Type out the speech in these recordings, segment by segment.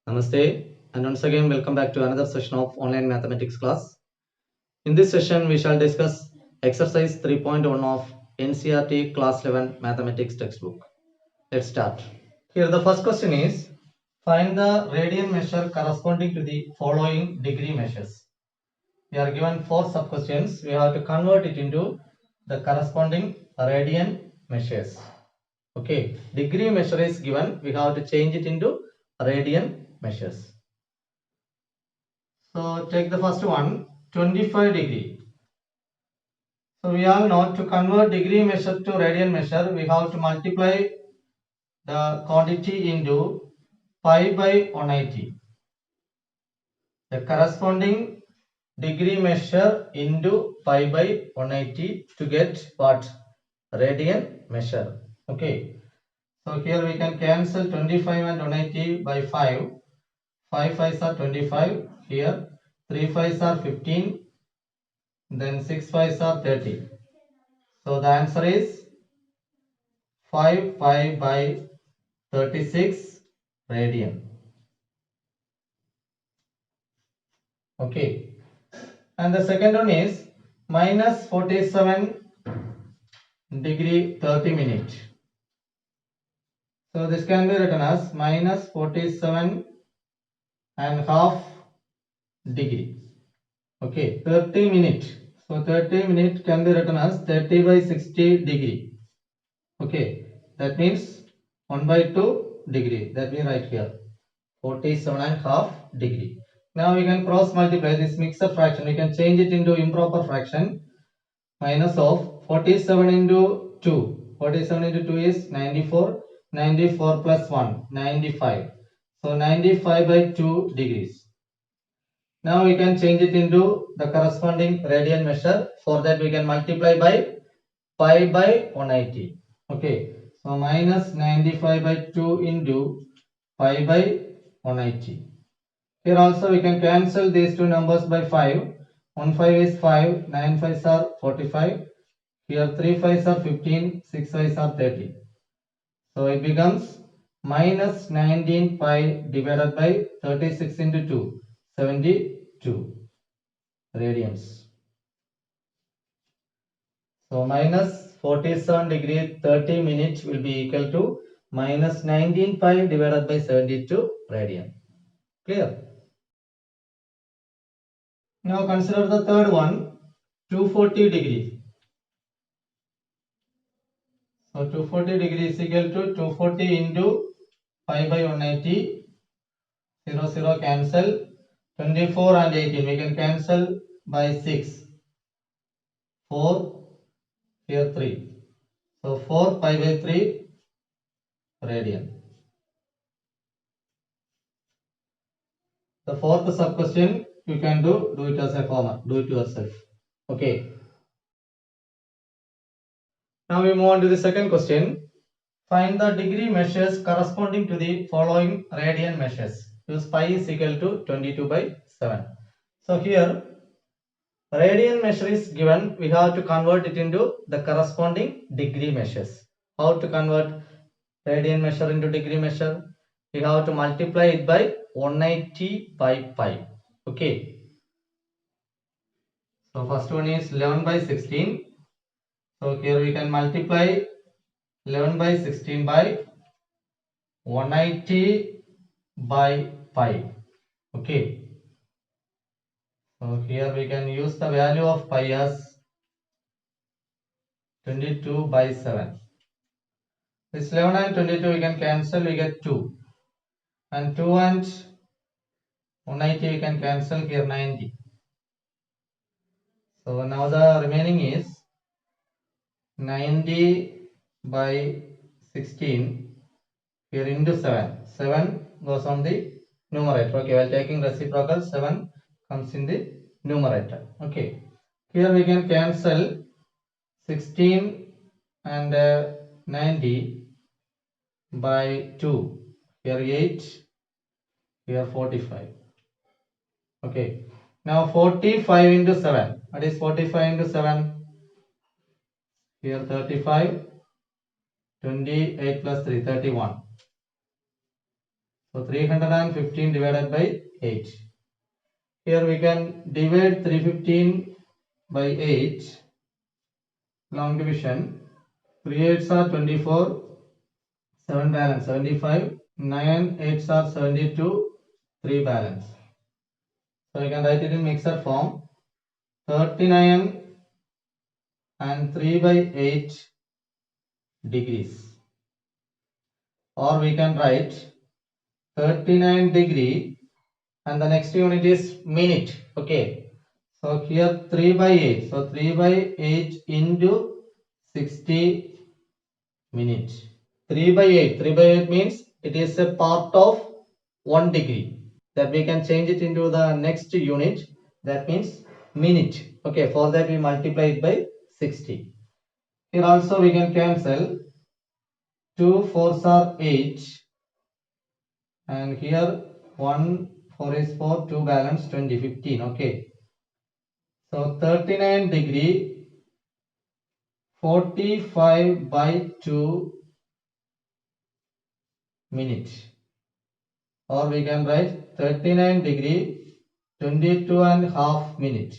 Namaste, and once again welcome back to another session of online mathematics class. In this session we shall discuss exercise 3.1 of NCERT class 11 mathematics textbook. Let's start. Here the first question is, find the radian measure corresponding to the following degree measures. We are given 4 sub questions. We have to convert it into the corresponding radian measures. Okay, degree measure is given, we have to change it into radian measures. So take the first one, 25 degree. So we all know, to convert degree measure to radian measure, we have to multiply the quantity into pi by 180. The corresponding degree measure into pi by 180 to get what? Radian measure. Okay. So here we can cancel 25 and 180 by 5. 5 5s are 25. Here 3 5s are 15. Then 6 5s are 30. So the answer is 5 by 36 radian. Okay. And the second one is minus 47 degree 30 minute. So this can be written as minus 47 and half degree. Okay, 30 minute. So 30 minute can be written as 30 by 60 degree. Okay, that means 1 by 2 degree. That we write here 47 and half degree. Now we can cross multiply this mixed fraction. We can change it into improper fraction. Minus of 47 into 2. 47 into 2 is 94. 94 plus 1, 95. So 95 by 2 degrees. Now we can change it into the corresponding radian measure. For that we can multiply by pi by 180. Okay. So minus 95 by 2 into pi by 180. Here also we can cancel these two numbers by 5. 1 5 is 5. 9 5s are 45. Here 3 5s are 15. 6 5s are 30. So it becomes minus 19 pi divided by 36 into 2. 72 radians. So minus 47 degree 30 minutes will be equal to minus 19 pi divided by 72 radian. Clear? Now consider the third one, 240 degree. So 240 degree is equal to 240 into pi by 180. 0 0 cancel. 24 and 18 we can cancel by 6. 4 here 3. So 4 pi by 3 radian. The fourth sub question you can do it as a homework, do it yourself. Okay. Now we move on to the second question. Find the degree measures corresponding to the following radian measures. Use pi is equal to 22 by 7. So here radian measure is given, we have to convert it into the corresponding degree measures. How to convert radian measure into degree measure? We have to multiply it by 180 by pi. Okay. So first one is 11 by 16. So here we can multiply 11 by 16 by 180 by pi. Okay. So here we can use the value of pi as 22 by 7. This 11 and 22 we can cancel, we get 2. And 2 and 180 we can cancel, here 90. So now the remaining is 90 by 16 here into 7. 7 goes on the numerator. Okay, while taking reciprocal, 7 comes in the numerator. Okay, here we can cancel 16 and 90 by 2. Here 8, here 45. Okay, now 45 into 7. What is 45 into 7? Here 35, 28 plus 3, 31. So So 315 divided by 8. Here we can divide 315 by 8. Long division. 3 8s are 24. 7 balance 75. 9 8s are 72. 3 balance. So we can write it in mixed form. 39 and 3 by 8 degrees. Or we can write 39 degree and the next unit is minute. Okay. So here 3 by 8. So 3 by 8 into 60 minutes. 3 by 8. 3 by 8 means it is a part of 1 degree. That we can change it into the next unit. That means minute. Okay. For that we multiply it by 60. Here also we can cancel. 2 4s are 8. And here 1 4 is 4. 2 balance 20 15. Okay. So 39 degree 45 by 2 minutes, or we can write 39 degree 22 and half minute.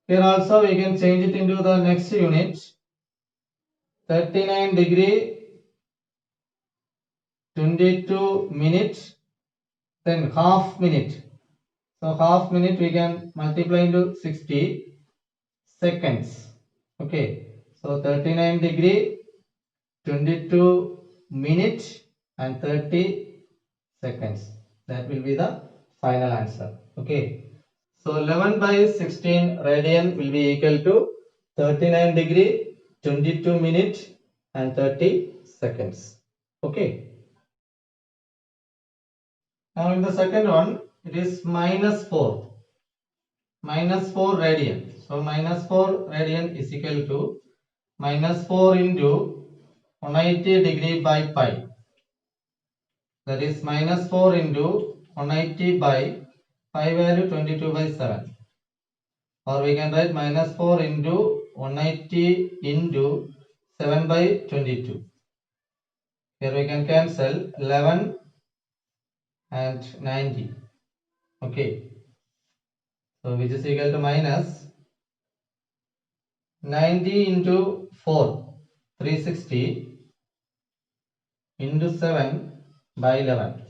Here also we can change it into the next unit. 39 degree 22 minutes, then half minute. So half minute we can multiply into 60 seconds. Okay, so 39 degree 22 minutes and 30 seconds. That will be the final answer. Okay. So 11 by 16 radian will be equal to 39 degree 22 minutes and 30 seconds. Okay. Now in the second one, it is minus 4. Minus 4 radian. So minus 4 radian is equal to minus 4 into 180 degree by pi. That is minus 4 into 180 by pi value 22 by 7. Or we can write minus 4 into 180 into 7 by 22. Here we can cancel 11 and 90. Okay. So which is equal to minus 90 into 4, 360 into 7 by 11,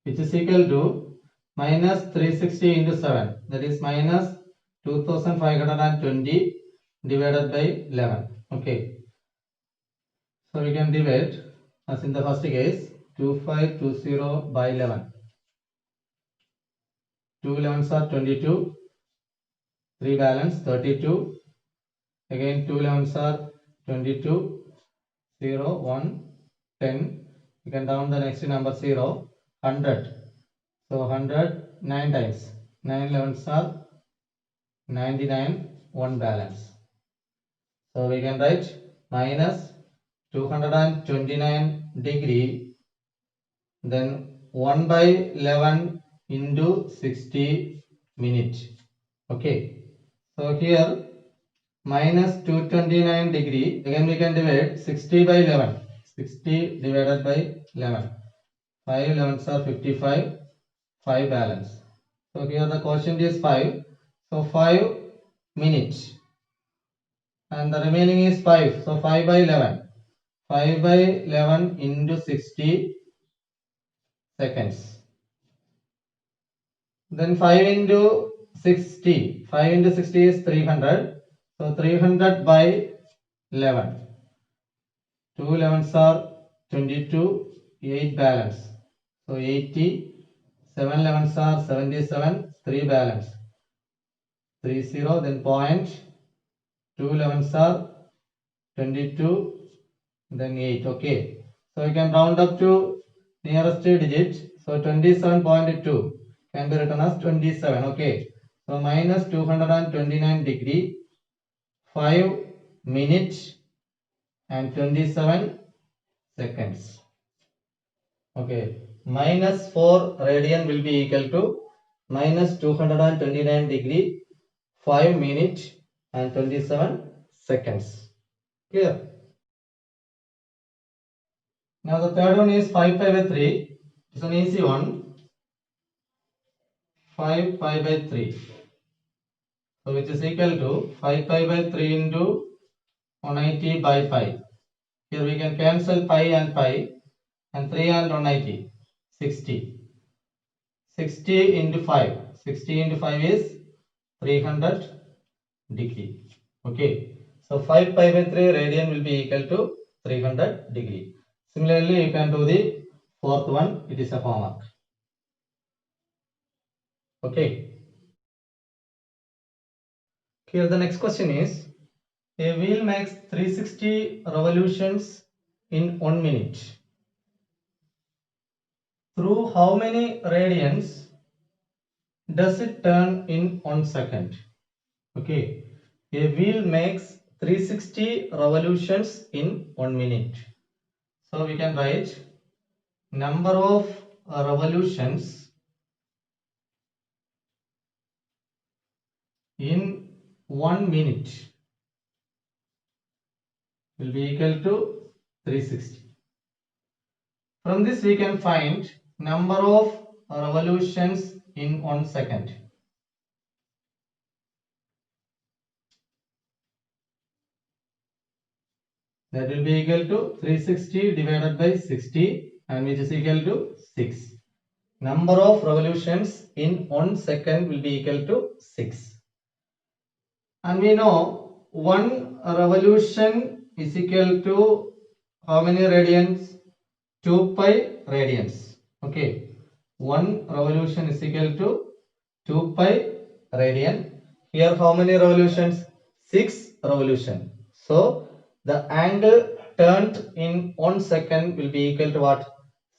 which is equal to minus 360 into 7. That is minus 2520 divided by 11. Okay. So we can divide as in the first case 2520 by 11. 2 11s are 22. 3 balance 32. Again 2 11s are 22. 0, 1, 10. You can down the next number 0. 100. So 100 9 times. 9 11s are 99. 1 balance. So we can write minus 229 degree, then 1 by 11 into 60 minutes. Okay. So here minus 229 degree, again we can divide 60 by 11. 60 divided by 11. 5 11s are 55. 5 balance. So here the quotient is 5. So 5 minutes. And the remaining is 5. So 5 by 11. 5 by 11 into 60 seconds. Then 5 into 60. 5 into 60 is 300. So 300 by 11. 2 11s are 22. 8 balance. So 80. 7 11s are 77. 3 balance. 30. Then point. 2 11s are 22. Then 8. Okay. So you can round up to nearest digit. So 27.2 can be written as 27. Okay. So minus 229 degree, 5 minutes and 27 seconds. Okay. Minus 4 radian will be equal to minus 229 degree, 5 minutes and 27 seconds. Clear? Now the third one is 5 pi by 3. It's an easy one. 5 pi by 3. So which is equal to 5 pi by 3 into 180 by 5. Here we can cancel pi and 3 and 180. 60. 60 into 5. 60 into 5 is 300 degree. Okay. So 5 pi by 3 radian will be equal to 300 degree. Similarly, you can do the fourth one. It is a homework. Okay. Here the next question is, a wheel makes 360 revolutions in 1 minute. Through how many radians does it turn in 1 second? Okay. A wheel makes 360 revolutions in 1 minute. So we can write number of revolutions in 1 minute will be equal to 360. From this we can find number of revolutions in 1 second. That will be equal to 360 divided by 60, and which is equal to 6. Number of revolutions in 1 second will be equal to 6. And we know 1 revolution is equal to how many radians? 2 pi radians. Okay. 1 revolution is equal to 2 pi radian. Here how many revolutions? 6 revolution. So the angle turned in 1 second will be equal to what?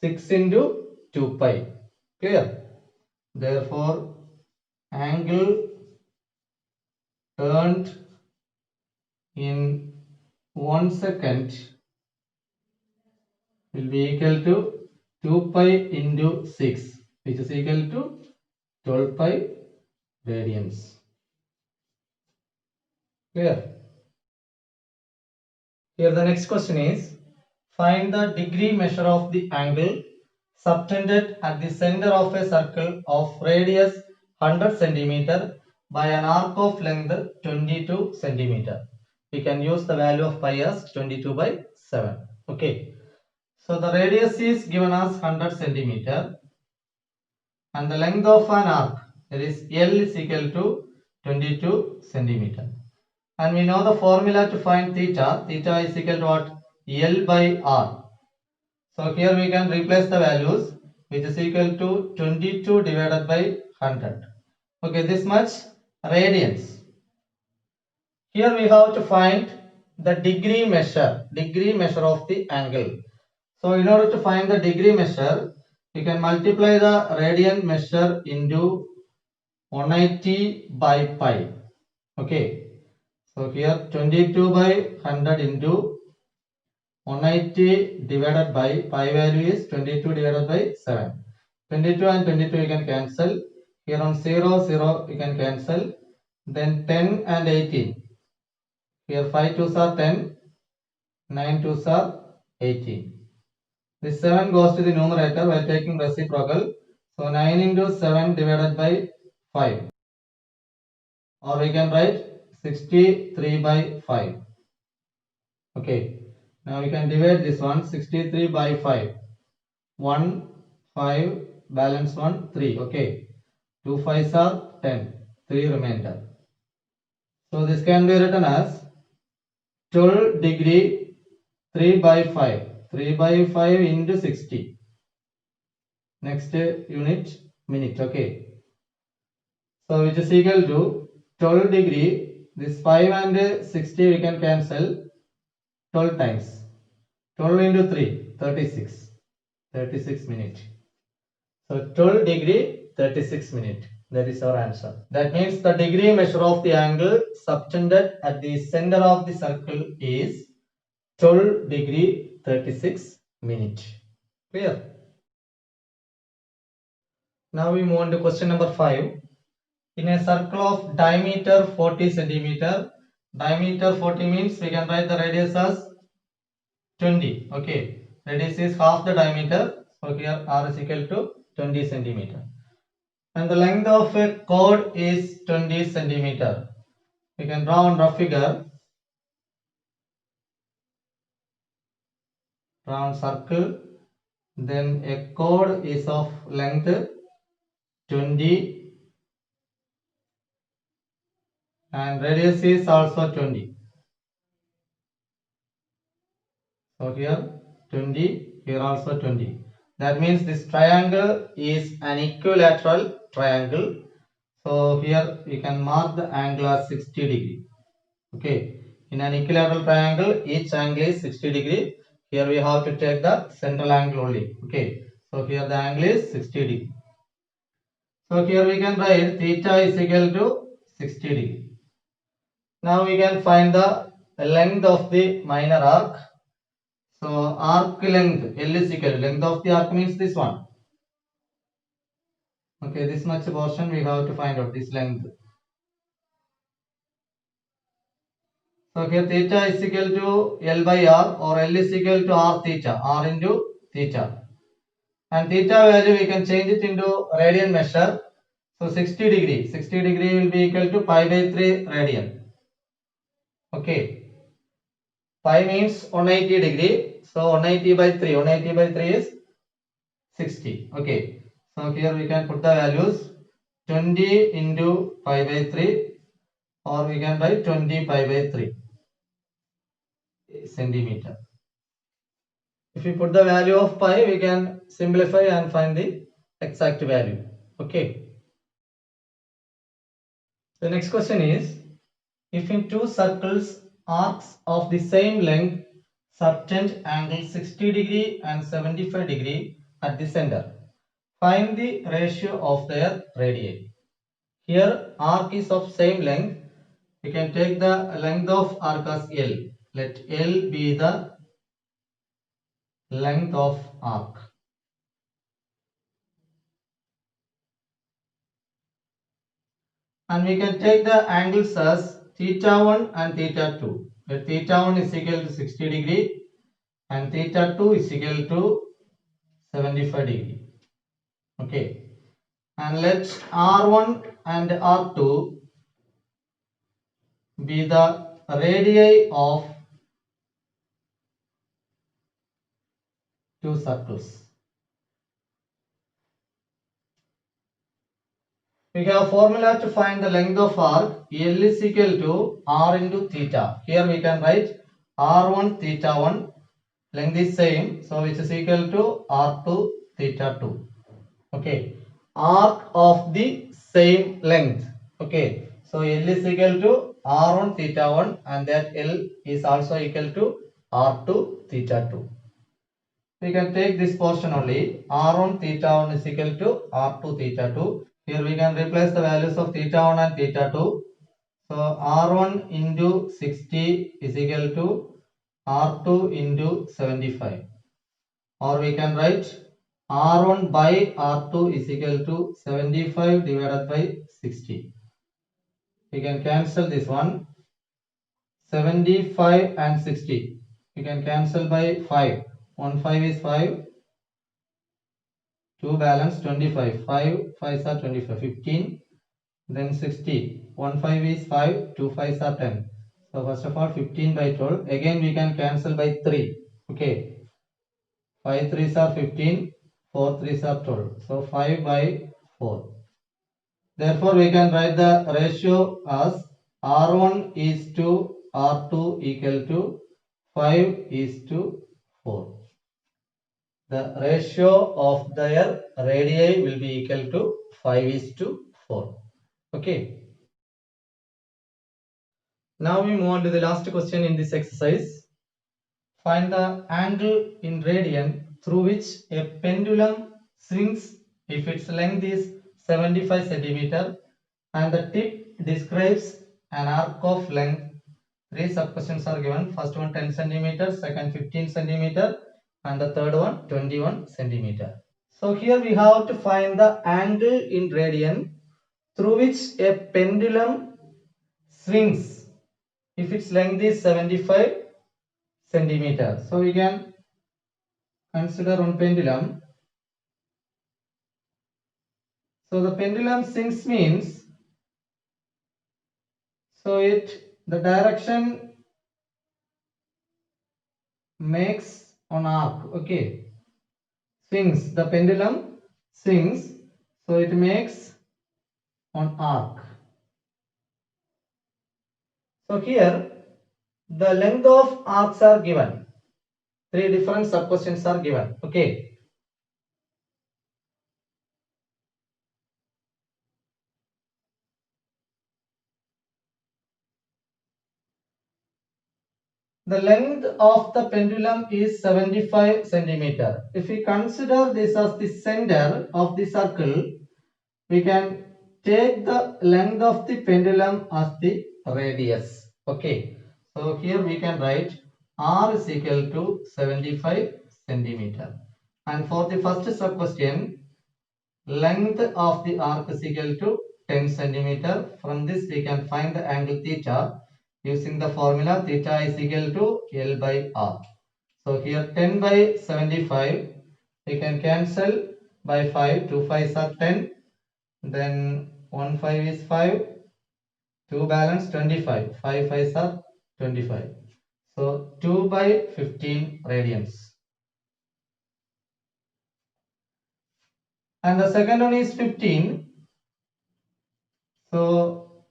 6 into 2 pi. Clear? Therefore, angle turned in 1 second will be equal to 2 pi into 6, which is equal to 12 pi radians. Clear? Here the next question is, find the degree measure of the angle subtended at the center of a circle of radius 100 centimeter by an arc of length 22 centimeter. We can use the value of pi as 22 by 7. Okay. So the radius is given as 100 centimeter and the length of an arc, that is L, is equal to 22 centimeter. And we know the formula to find theta. Theta is equal to what? L by R. So here we can replace the values, which is equal to 22 divided by 100. Okay, this much radians. Here we have to find the degree measure of the angle. So in order to find the degree measure, we can multiply the radian measure into 180 by pi. Okay. So here 22 by 100 into 180 divided by pi value is 22 divided by 7. 22 and 22 you can cancel. Here on 0, 0 you can cancel. Then 10 and 18. Here 5 2s are 10, 9 2s are 18. This 7 goes to the numerator by taking reciprocal. So 9 into 7 divided by 5. Or we can write 63 by 5. Okay. Now we can divide this one, 63 by 5. 1, 5, balance 1, 3. Okay. 2 5s are 10. 3 remainder. So this can be written as 12 degree 3 by 5. 3 by 5 into 60. Next unit, minute. Okay. So which is equal to 12 degree. This 5 and 60 we can cancel 12 times. 12 into 3, 36. 36 minutes. So 12 degree 36 minutes. That is our answer. That means the degree measure of the angle subtended at the center of the circle is 12 degree 36 minutes. Clear? Now we move on to question number 5. In a circle of diameter 40 centimeter, diameter 40 means we can write the radius as 20. Okay. Radius is half the diameter. So here r is equal to 20 centimeter. And the length of a chord is 20 centimeter. We can draw on rough figure. Draw on circle. Then a chord is of length 20 and radius is also 20. So here 20, here also 20. That means this triangle is an equilateral triangle. So here we can mark the angle as 60 degree. Okay. In an equilateral triangle, each angle is 60 degree. Here we have to take the central angle only. Okay. So here the angle is 60 degree. So here we can write theta is equal to 60 degree. Now we can find the length of the minor arc. So arc length L is equal to length of the arc means this one. Okay, this much portion we have to find out this length. So here theta is equal to L by R or L is equal to R theta, R into theta. And theta value we can change it into radian measure. So 60 degree will be equal to pi by 3 radian. Okay. Pi means 180 degree. So 180 by 3 is 60. Okay. So here we can put the values 20 into pi by 3 or we can write 20 pi by 3 centimeter. If we put the value of pi, we can simplify and find the exact value. Okay. The next question is, if in two circles arcs of the same length subtend angle 60 degree and 75 degree at the center, find the ratio of their radii. Here arc is of same length. We can take the length of arc as L. Let L be the length of arc. And we can take the angles as theta 1 and theta 2. Let theta 1 is equal to 60 degree and theta 2 is equal to 75 degree. Okay. And let R1 and R2 be the radii of two circles. We have a formula to find the length of arc. L is equal to R into theta. Here we can write R1 theta 1. Length is same. So which is equal to R2 theta 2. Okay. Arc of the same length. Okay. So L is equal to R1 theta 1 and that L is also equal to R2 theta 2. We can take this portion only. R1 theta 1 is equal to R2 theta 2. Here we can replace the values of theta 1 and theta 2. So R1 into 60 is equal to R2 into 75. Or we can write R1 by R2 is equal to 75 divided by 60. We can cancel this one. 75 and 60. We can cancel by 5. 1 5 is 5. 2 balance 25. 5 5s are 25. 15. Then 60. 1 5 is 5. 2 5s are 10. So first of all 15 by 12. Again we can cancel by 3. Okay. 5 3s are 15. 4 3s are 12. So 5 by 4. Therefore we can write the ratio as R1 is to R2 equal to 5 is to 4. The ratio of their radii will be equal to 5 is to 4. Okay. Now we move on to the last question in this exercise. Find the angle in radian through which a pendulum swings if its length is 75 centimeter and the tip describes an arc of length. 3 sub questions are given. First one 10 centimeter, second 15 centimeter and the third one 21 centimeter. So here we have to find the angle in radian through which a pendulum swings if its length is 75 centimeter. So we can consider one pendulum. So the pendulum swings means, so the direction makes on arc. Okay, swings, the pendulum swings, so it makes on arc. So here the length of arcs are given. 3 different sub questions are given. Okay. The length of the pendulum is 75 centimeter. If we consider this as the center of the circle, we can take the length of the pendulum as the radius. Okay. So here we can write R is equal to 75 centimeter. And for the first sub question, length of the arc is equal to 10 centimeter. From this we can find the angle theta using the formula theta is equal to L by R. So here 10 by 75 we can cancel by 5. 2 5s are 10. Then 1 5 is 5. 2 balance 25. 5 5s are 25. So 2 by 15 radians. And the second one is 15. So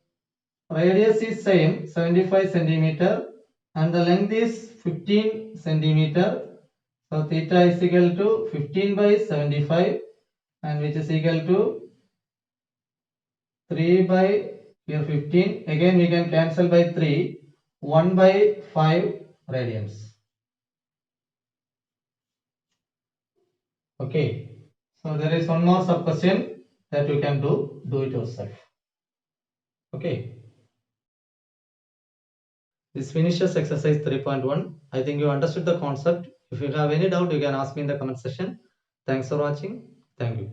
radius is same 75 centimeter and the length is 15 centimeter. So theta is equal to 15 by 75 and which is equal to 3 by here 15. Again we can cancel by 3. 1 by 5 radians. Okay. So there is one more sub question that you can do it yourself. Okay. This finishes exercise 3.1. I think you understood the concept. If you have any doubt, you can ask me in the comment section. Thanks for watching. Thank you.